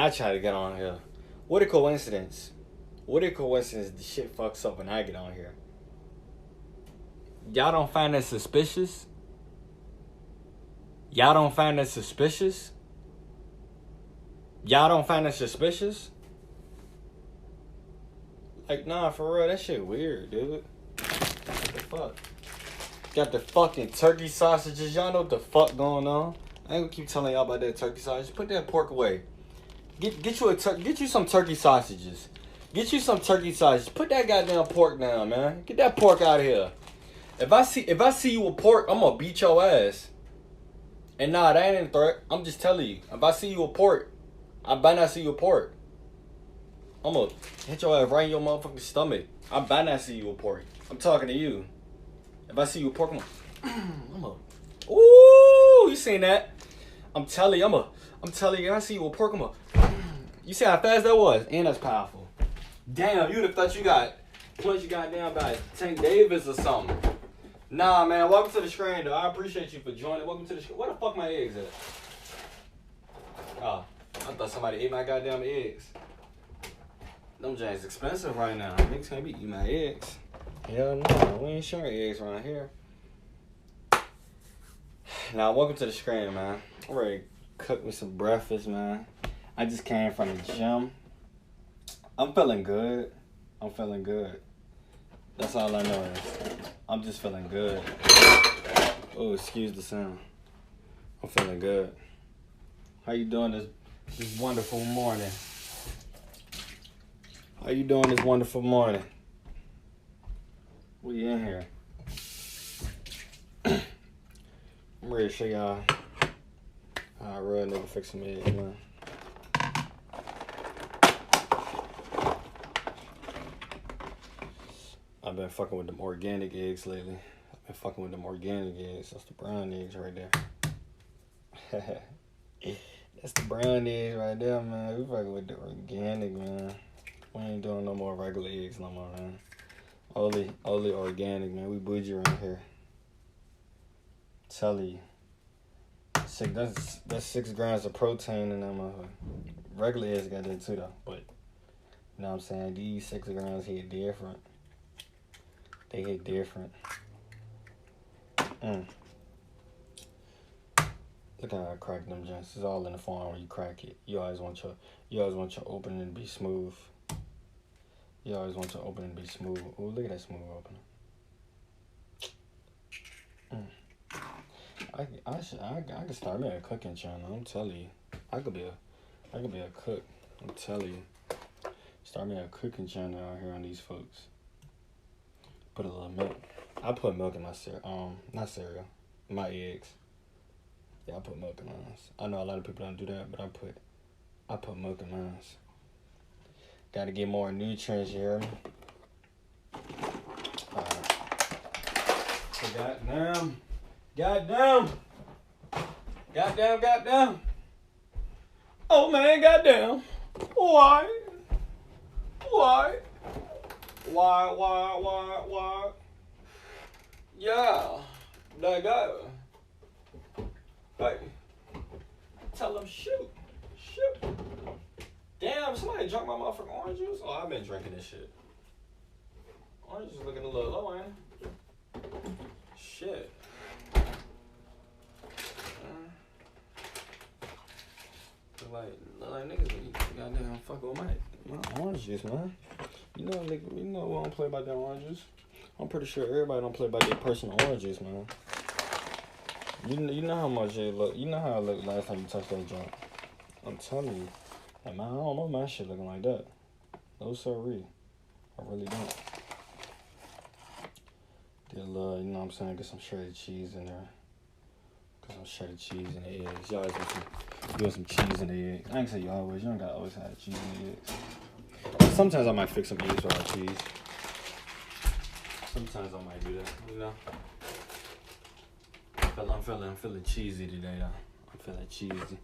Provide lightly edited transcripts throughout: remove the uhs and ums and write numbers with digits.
I try to get on here. What a coincidence. What a coincidence the shit fucks up when I get on here. Y'all don't find that suspicious? Y'all don't find that suspicious? Y'all don't find that suspicious? Like, nah, for real, that shit weird, dude. What the fuck? Got the fucking turkey sausages. Y'all know what the fuck going on. I ain't gonna keep telling y'all about that turkey sausage. Put that pork away. Get you some turkey sausages. Get you some turkey sausages. Put that goddamn pork down, man. Get that pork out of here. If I see you with pork, I'm gonna beat your ass. And nah, that ain't a threat. I'm just telling you. If I see you with pork, I better not see you with pork. I'm gonna hit your ass right in your motherfucking stomach. I better not see you with pork. I'm talking to you. If I see you with pork, I'm gonna ooh, you seen that? I'm telling you, if I see you with pork, you see how fast that was? And that's powerful. Damn, you'd have thought you got punched goddamn by Tank Davis or something. Nah, man, welcome to the screen, though. I appreciate you for joining. Welcome to the screen. Where the fuck my eggs at? Oh, I thought somebody ate my goddamn eggs. Them James expensive right now. Niggas can't be eating my eggs. Hell no, we ain't sharing eggs around here. Now, welcome to the screen, man. I'm ready to cook me some breakfast, man. I just came from the gym. I'm feeling good. That's all I know is I'm just feeling good. Oh, excuse the sound. I'm feeling good. How you doing this wonderful morning? How you doing this wonderful morning? We in here. I'm ready to show y'all how a real nigga fix some eggs, man. I've been fucking with them organic eggs lately. That's the brown eggs right there. That's the brown eggs right there, man. We fucking with the organic, man. We ain't doing no more regular eggs no more, man. Only organic, man. We bougie around here. Tell you. That's 6 grams of protein in them. Regular eggs got that too, though. But, you know what I'm saying? These 6 grams hit different. They hit different. Look how I crack them joints. It's all in the form where you crack it. You always want your opening to be smooth. Ooh, look at that smooth opening. I can start me a cooking channel. I'm telling you, I could be a cook. I'm telling you, start me a cooking channel out here on these folks. Put a little milk. I put milk in my not cereal, my eggs. Yeah, I put milk in mine. I know a lot of people don't do that, but I put milk in mine. Got to get more nutrients, you hear me? So goddamn. Oh man, goddamn. Why? Yeah, that guy. Hey, tell him shoot. Damn, somebody drank my motherfucking orange juice? Oh, I've been drinking this shit. Orange is looking a little low, ain't it? Shit. Look like niggas goddamn fucking with my orange juice, man. You know we don't play about that orange juice. I'm pretty sure everybody don't play about their personal orange juice, man. You know how much it look. You know how it looked last time you touched that joint. I'm telling you. Like, man, I don't know my shit looking like that. No siree. I really don't. Get a little, you know what I'm saying? Get some shredded cheese in there. Get some shredded cheese in the eggs. You always want some cheese in the eggs. I ain't say you always. You don't gotta always have cheese in the eggs. Sometimes I might fix some eggs without cheese. Sometimes I might do that, you know? I'm feeling cheesy today, though. I'm feeling cheesy.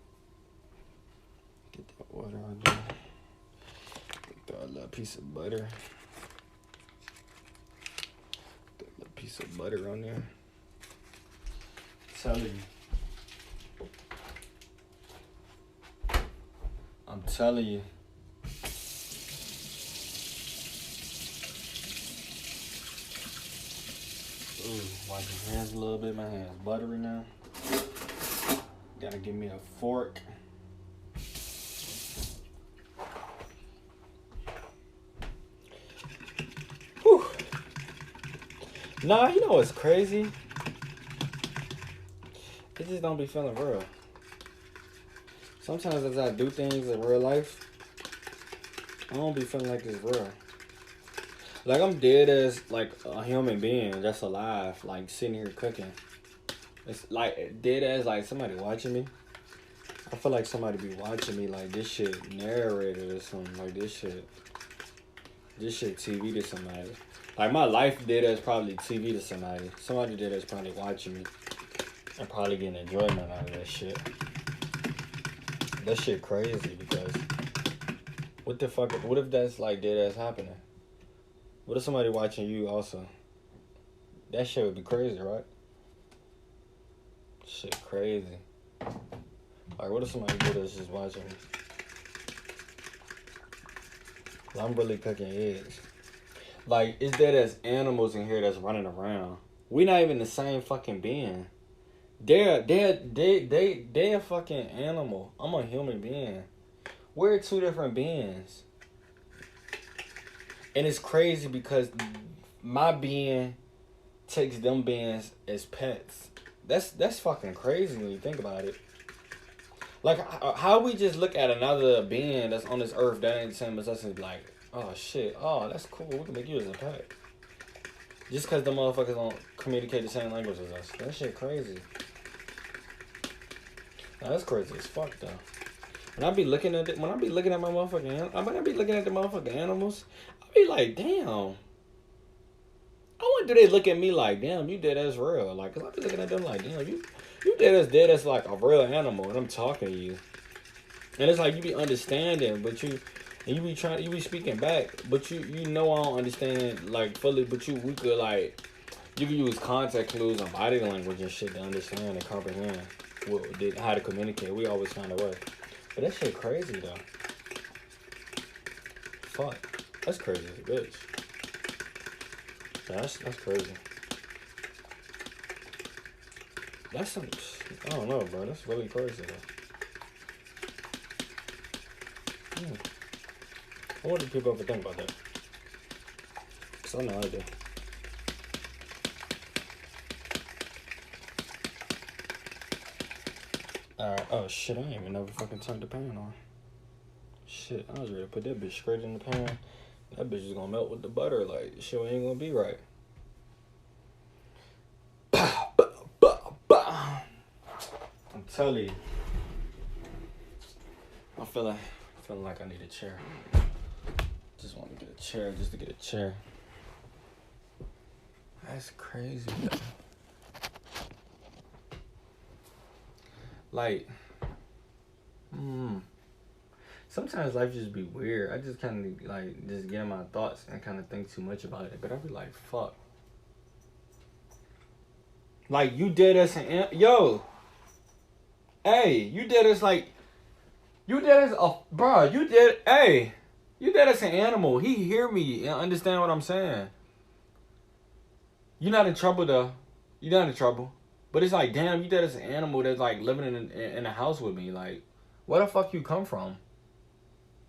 Get that water on there. Throw a little piece of butter. Throw a little piece of butter on there. I'm telling you. Ooh, wash your hands a little bit. My hands buttery now. Gotta give me a fork. Whew. Nah, you know what's crazy? It just don't be feeling real. Sometimes as I do things in real life, I don't be feeling like it's real. Like I'm dead as like a human being that's alive, like sitting here cooking. It's like dead as like somebody watching me. I feel like somebody be watching me like this shit narrated or something. Like this shit TV to somebody. Like my life dead as probably TV to somebody. Somebody dead as probably watching me. I'm probably getting enjoyment out of that shit. That shit crazy because what the fuck? What if that's like dead ass happening? What if somebody watching you also? That shit would be crazy, right? Shit crazy. Like what if somebody dead ass just watching me? Well, I'm really cooking eggs. Like it's dead ass animals in here that's running around. We not even the same fucking being. They're a fucking animal. I'm a human being. We're two different beings. And it's crazy because my being takes them beings as pets. That's fucking crazy when you think about it. Like how we just look at another being that's on this earth that ain't the same as us and be like, oh shit, oh that's cool. We can make you as a pet. Just because the motherfuckers don't communicate the same language as us. That shit crazy. Now, that's crazy as fuck though. When I be looking at my motherfucking, when I be looking at the motherfucking animals, I be like, damn. I wonder do they look at me like, damn, you dead as real. Like, cause I be looking at them like, damn, you dead as like a real animal, and I'm talking to you. And it's like you be understanding, but you be speaking back, but you know I don't understand like fully, but we could like, you can use context clues and body language and shit to understand and comprehend how to communicate. We always find a way. But that shit crazy though. Fuck. That's crazy as a bitch. That's crazy. That's some, I don't know, bro. That's really crazy though. I wonder if people ever think about that. Cause I know I do. Alright, oh shit, I ain't even never fucking turned the pan on. Shit, I was ready to put that bitch straight in the pan. That bitch is gonna melt with the butter, like, shit ain't gonna be right. I'm telling you. I'm feeling like I need a chair. Just want to get a chair, just to get a chair. That's crazy. Like, sometimes life just be weird. I just kind of like just get in my thoughts and kind of think too much about it. But I be like, fuck. Like you did us and yo, hey, you did us like, you did us bro. You did us an animal. He hear me and understand what I'm saying. You're not in trouble though. You're not in trouble. But it's like, damn, you did us an animal that's like living in a house with me. Like, where the fuck you come from?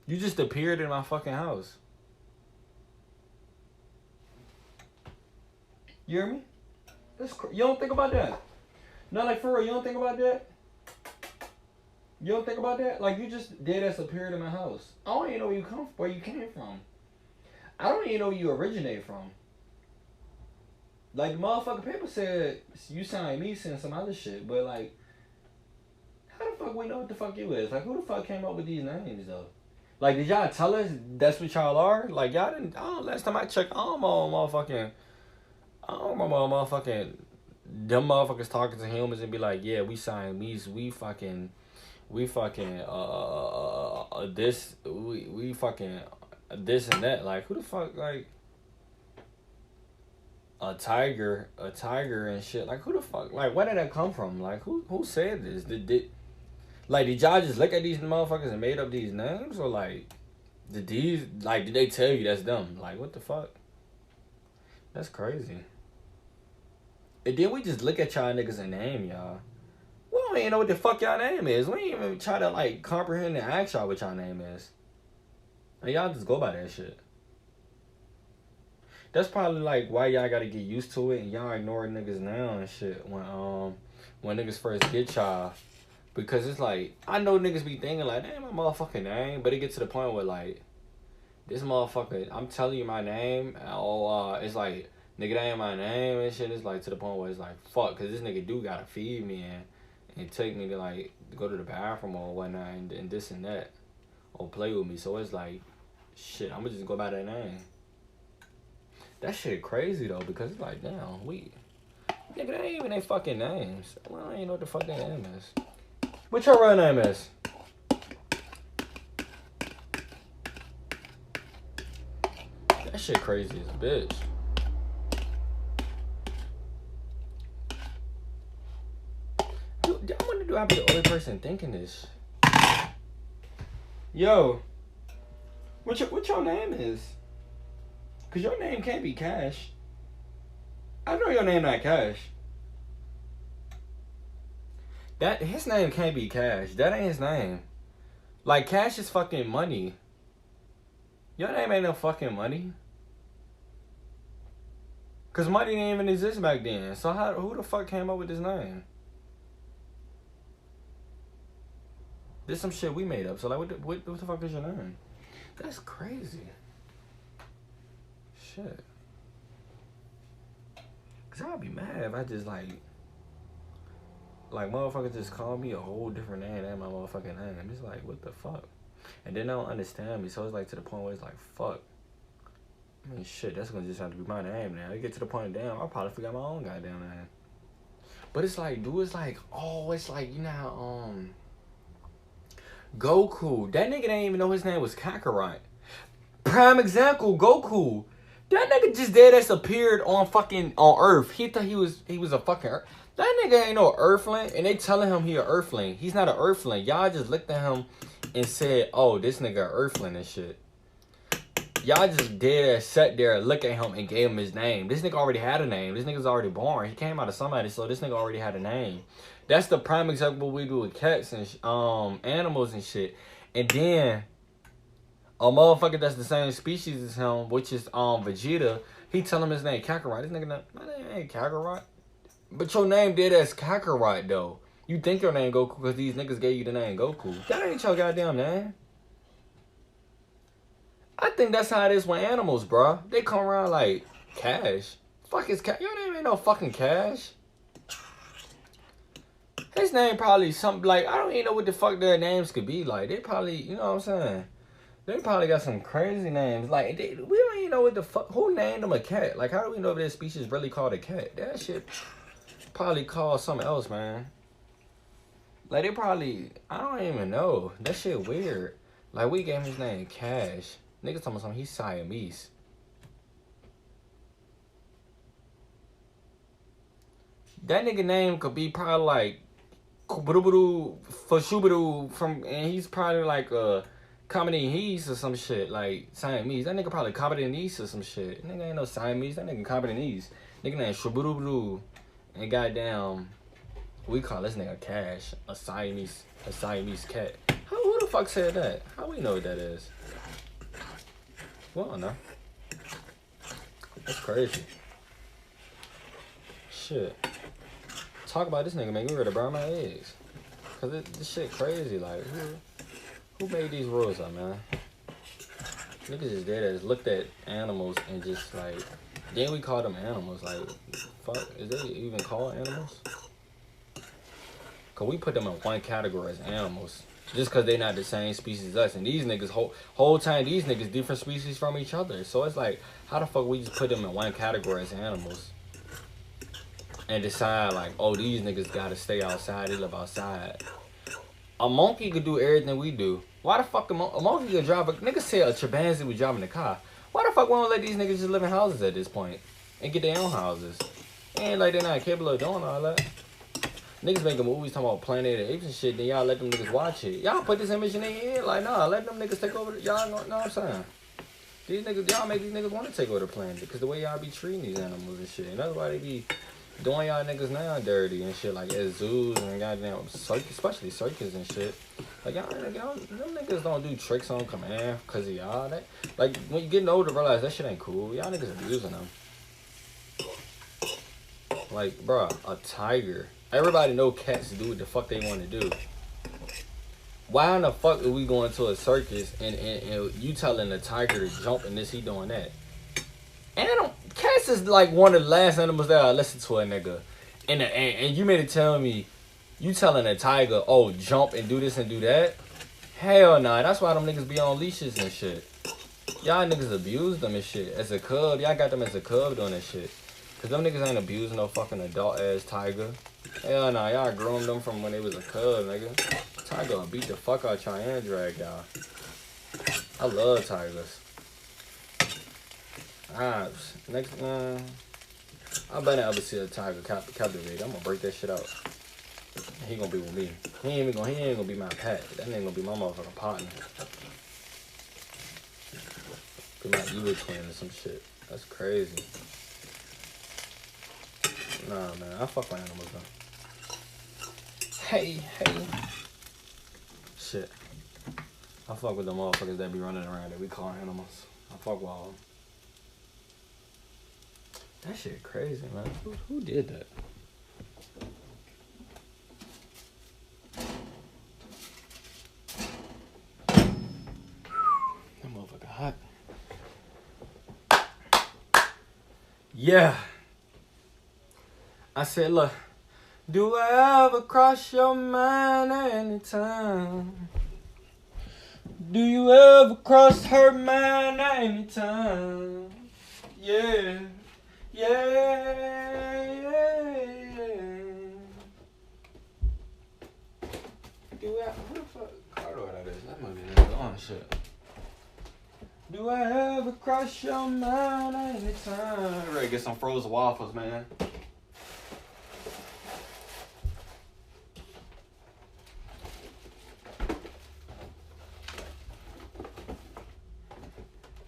You just appeared in my fucking house. You hear me? You don't think about that? No, like for real, you don't think about that? You don't think about that? Like you just dead ass appeared in my house. I don't even know where you came from. I don't even know where you originate from. Like the motherfucking paper said you signed me and some other shit, but like, how the fuck we know what the fuck you is? Like who the fuck came up with these names though? Like did y'all tell us that's what y'all are? Like y'all didn't. Last time I checked, I don't remember motherfucking them motherfuckers talking to humans and be like, yeah, we Siamese, we fucking this we fucking this and that. Like who the fuck like a tiger and shit? Like who the fuck like where did that come from? Like who said this? Like, did y'all just look at these motherfuckers and made up these names? Or, like, did they tell you that's them? Like, what the fuck? That's crazy. And then we just look at y'all niggas and name y'all. We don't even know what the fuck y'all name is. We ain't even try to, like, comprehend and ask y'all what y'all name is. And y'all just go by that shit. That's probably, like, why y'all gotta get used to it and y'all ignore niggas now and shit when niggas first get y'all. Because it's like, I know niggas be thinking, like, damn, my motherfucking name. But it gets to the point where, like, this motherfucker, I'm telling you my name. It's like, nigga, that ain't my name and shit. It's like to the point where it's like, fuck. Because this nigga do gotta feed me and take me to, like, go to the bathroom or whatnot and this and that. Or play with me. So it's like, shit, I'm gonna just go by that name. That shit crazy, though. Because it's like, damn, nigga, that ain't even their fucking names. I don't even know what the fuck their name is. What your real name is? That shit crazy as a bitch. Dude, I wonder, do I be the only person thinking this? Yo, what your name is? Cause your name can't be Cash. I know your name not Cash. His name can't be Cash. That ain't his name. Like, Cash is fucking money. Your name ain't no fucking money. Cause money didn't even exist back then. So who the fuck came up with this name? This some shit we made up. So like, what the fuck is your name? That's crazy. Shit. Cause I'd be mad if I just like motherfuckers just call me a whole different name than my motherfucking name. It's like, what the fuck? And then they don't understand me. So it's like to the point where it's like, fuck. I mean, shit, that's gonna just have to be my name now. You get to the point, damn, I'll probably forget my own goddamn name. But it's like, dude, it's like, oh, it's like, you know, Goku. That nigga didn't even know his name was Kakarot. Prime example, Goku. That nigga just dead ass appeared on Earth. He thought he was a fucking Earth. That nigga ain't no Earthling, and they telling him he a Earthling. He's not an Earthling. Y'all just looked at him and said, oh, this nigga a Earthling and shit. Y'all just dead ass sat there and look at him and gave him his name. This nigga already had a name. This nigga's already born. He came out of somebody, so this nigga already had a name. That's the prime example we do with cats and animals and shit. And then a motherfucker that's the same species as him, which is Vegeta, he tell him his name Kakarot. This nigga, my name ain't Kakarot. But your name dead as Kakarot though. You think your name Goku because these niggas gave you the name Goku. That ain't your goddamn name. I think that's how it is with animals, bro. They come around like, Cash. Fuck is Cash? Your name ain't no fucking Cash. His name probably something like, I don't even know what the fuck their names could be like. They probably, you know what I'm saying? They probably got some crazy names. Like, we don't even know what the fuck, who named them a cat? Like, how do we know if their species really called a cat? That shit probably called something else, man. Like, they probably, I don't even know. That shit weird. Like, we gave him his name Cash. Niggas talking about something, he's Siamese. That nigga name could be probably like Kuburubudu Fashuburu and he's probably like Cameronese or some shit, like Siamese. That nigga probably Cameronese or some shit. Nigga ain't no Siamese, that nigga Cameronese. Nigga named Shuburubudu. And goddamn, we call this nigga Cash a Siamese cat. Who the fuck said that? How we know what that is? Well, no. That's crazy. Shit. Talk about this nigga, make me ready to burn my eggs. Cause this shit crazy. Like, who made these rules up, man? Niggas just dead as looked at animals and just like, then we call them animals. Like, fuck, is they even called animals? Cause we put them in one category as animals. Just cause they not the same species as us. And these niggas, whole time, these niggas different species from each other. So it's like, how the fuck we just put them in one category as animals? And decide like, oh, these niggas gotta stay outside, they live outside. A monkey could do everything we do. Why the fuck a monkey could drive niggas say a chimpanzee was driving the car. Why the fuck we don't let these niggas just live in houses at this point? And get their own houses? Ain't like they're not capable of doing all that. Niggas making movies talking about Planet of the Apes and shit, then y'all let them niggas watch it. Y'all put this image in their head, like, nah, let them niggas take over. Y'all know what I'm saying? These niggas, y'all make these niggas want to take over the planet because the way y'all be treating these animals and shit. And that's why they be doing y'all niggas now dirty and shit, like at zoos and goddamn circus, especially circus and shit. Like, y'all them niggas don't do tricks on command because of y'all. That, like, when you getting older, realize that shit ain't cool. Y'all niggas abusing them. Like, bruh, a tiger. Everybody know cats do what the fuck they want to do. Why in the fuck are we going to a circus and you telling a tiger to jump and this, he doing that? Cats is like one of the last animals that I listen to a nigga. And you made it tell me, you telling a tiger, oh, jump and do this and do that? Hell nah, that's why them niggas be on leashes and shit. Y'all niggas abuse them and shit. As a cub, y'all got them as a cub doing that shit. Cause them niggas ain't abusing no fucking adult ass tiger. Hell nah, y'all groomed them from when they was a cub, nigga. Tiger gonna beat the fuck out y'all and drag y'all. I love tigers. Next, I better ever see a tiger captivate. I'm gonna break that shit out. He gonna be with me. He ain't gonna be my pet. That ain't gonna be my motherfucking partner. Be my evil twin or some shit. That's crazy. Nah, man, I fuck with animals though. Hey. Shit. I fuck with the motherfuckers that be running around that we call animals. I fuck with all of them. That shit crazy, man. Who did that? That motherfucker hot. Yeah. I said, look. Do I ever cross your mind anytime? Do you ever cross her mind anytime? Yeah. Do I, who the fuck Cardo that is? That might be that on shit. Do I ever cross your mind anytime? I'm ready to get some frozen waffles, man.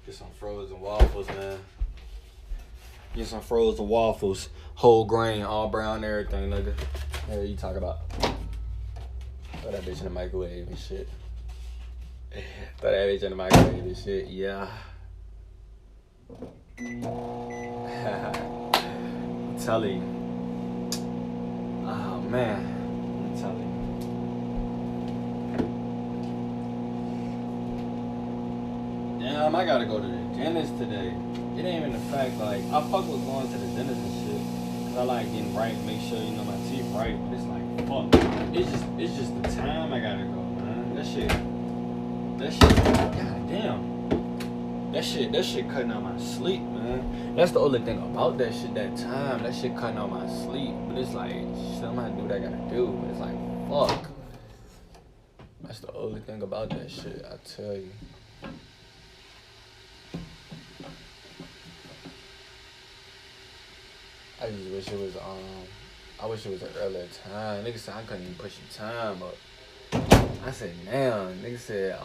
Get some frozen waffles, man. Get some frozen waffles, whole grain, all brown, everything, nigga. Hey, you talk about? Throw that bitch in the microwave and shit. Throw that bitch in the microwave and shit, yeah. I'm telling you. Oh, man. I'm telling you. Damn, I gotta go to the dentist today. It ain't even the fact, like, I fuck with going to the dentist and shit. Cause I like getting right, make sure, you know, my teeth right. But it's like, fuck. It's just the time I gotta go, man. That shit, goddamn. That shit cutting out my sleep, man. That's the only thing about that shit, that time. That shit cutting out my sleep. But it's like, shit, I'm gonna do what I gotta do. But it's like, fuck. That's the only thing about that shit, I tell you. I just wish it was I wish it was an earlier time. Nigga said I couldn't even push the time up. I said, damn. Nigga said a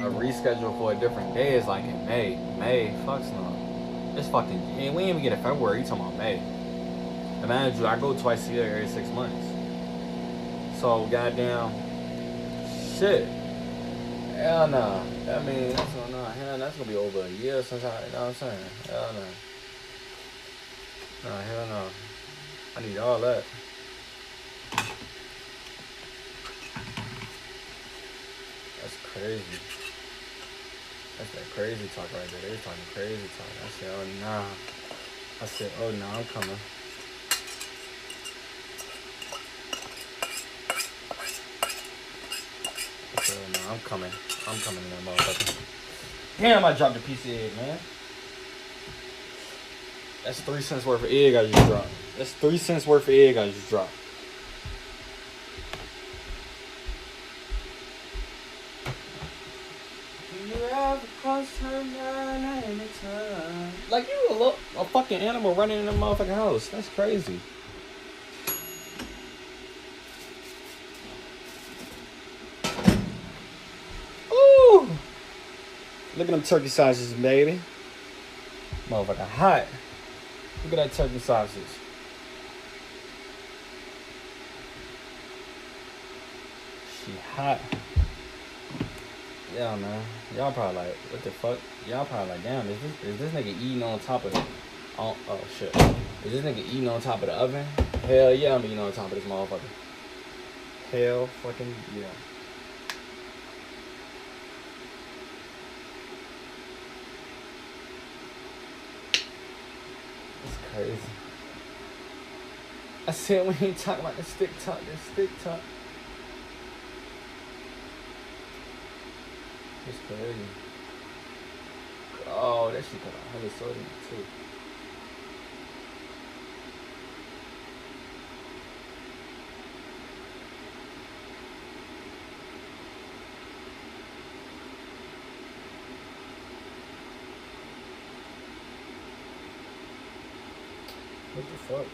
reschedule for a different day is like in May. May, fucks no. It's fucking, we ain't even get it February, you talking about May. And mind you, I go twice a year every 6 months. So goddamn shit. Hell no. That means that's gonna be over a year since you know what I'm saying? Hell no. Nah, hell no. I need all that. That's crazy. That's that crazy talk right there. They was talking crazy talk. I said, oh nah. I said, oh no, I'm coming. I said, oh no, I'm coming. I'm coming in that motherfucker. Damn, I dropped a piece of egg, man. That's 3 cents worth of egg I just dropped. That's 3 cents worth of egg I just dropped. Do you ever cross her mind anytime? Like you a fucking animal running in the motherfucking house. That's crazy. Look at them turkey sausages, baby. Motherfucker hot. Look at that turkey sausage. She hot. Yeah, man. Y'all probably like, what the fuck? Y'all probably like, damn, is this nigga eating on top of the... Oh shit. Is this nigga eating on top of the oven? Hell yeah, I'm eating on top of this motherfucker. Hell fucking yeah. That's crazy. I said we ain't talking about the stick talk, It's crazy. Oh, that shit got a 100 sodium too. What the fuck?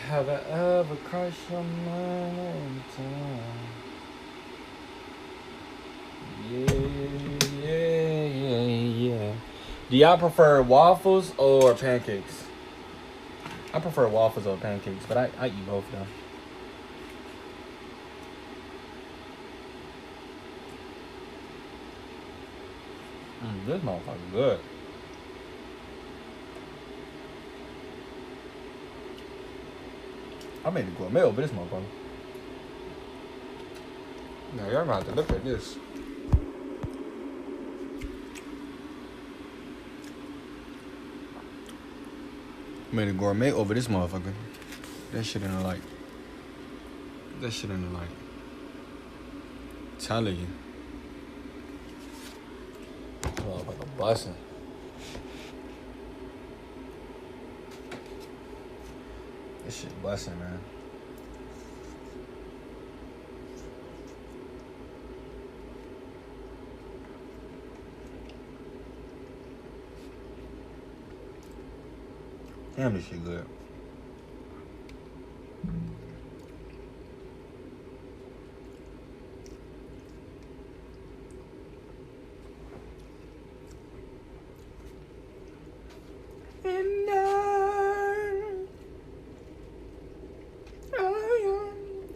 Have I ever crushed your mind every time? Yeah. Do y'all prefer waffles or pancakes? I prefer waffles over pancakes, but I eat both though. This motherfucker good. I made a gourmet over this motherfucker. Now y'all gonna have to look at this. Made a gourmet over this motherfucker. That shit in the light. Telling you. Motherfucker bussin'. This shit bussin', man. Damn, this shit good. And I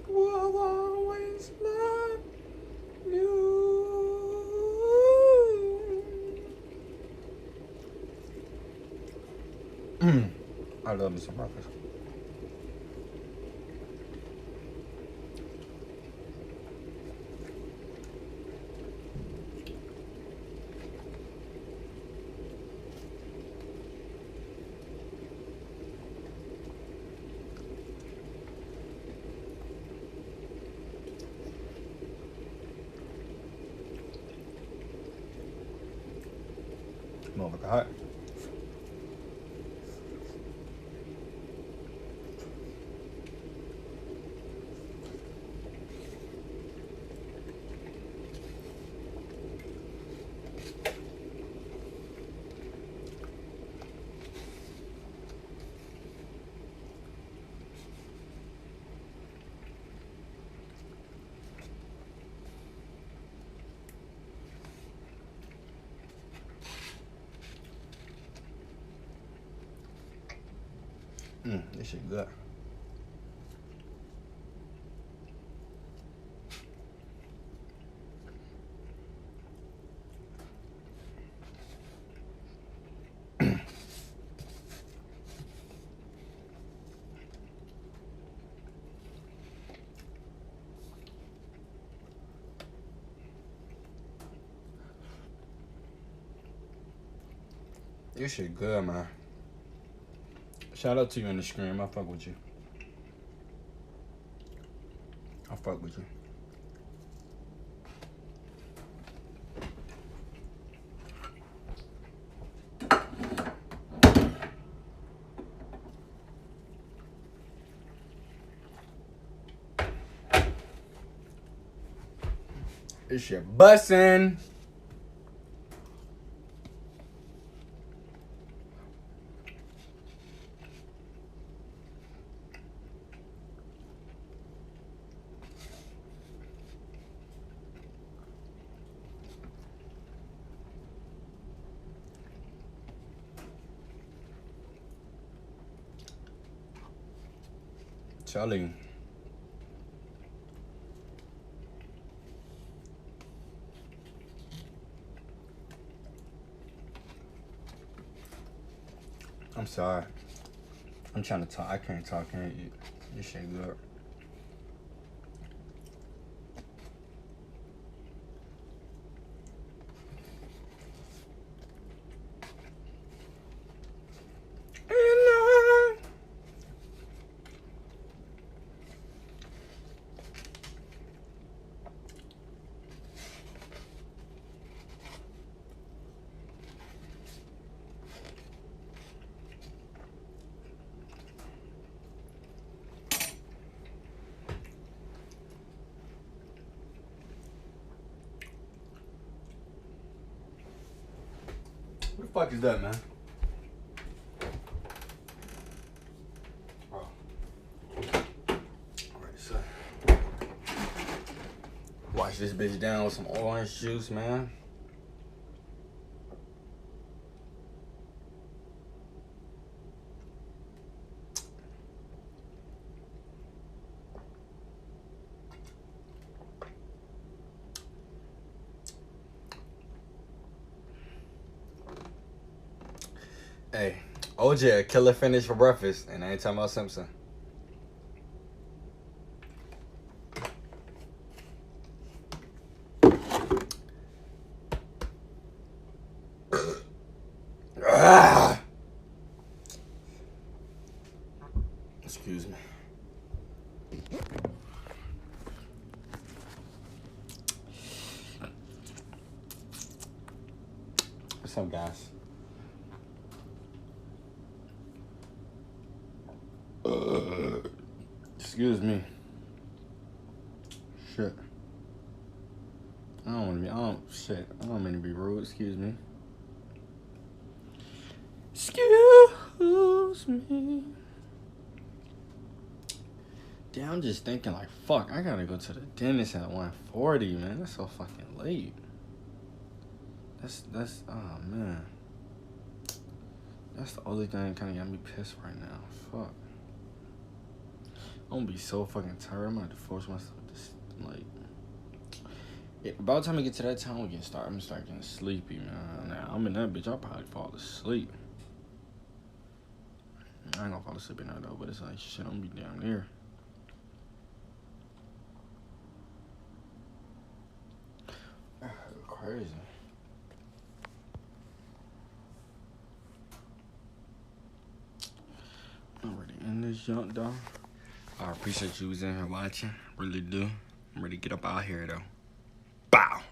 will always love you. I love me some breakfast. Motherfucker hot. This shit good. This shit good, man. Shout out to you in the stream. I fuck with you. I fuck with you. This shit bussin'. Telling. I'm sorry. I'm trying to talk. I can't talk. Can't eat. This shit good. What the fuck is that, man? Oh. Alright, so. Wash this bitch down with some orange juice, man. Hey, OJ, a killer finish for breakfast, and I ain't talking about Simpson. Excuse me. What's up, guys? Excuse me. Shit. I don't mean to be rude. Excuse me. Excuse me. Damn, I'm just thinking like, fuck, I gotta go to the dentist at 1:40, man. That's so fucking late. That's oh man. That's the only thing that kinda got me pissed right now. Fuck. I'm gonna be so fucking tired. I'm gonna have to force myself to, like, by the time I get to that time, I'm gonna start getting sleepy, man. Now, I'm in that bitch, I'll probably fall asleep. I ain't gonna fall asleep in there, though, but it's like, shit, I'm gonna be down there. Crazy. I'm ready to end this junk, though. I appreciate you was in here watching. Really do. I'm ready to get up out here, though. Bow.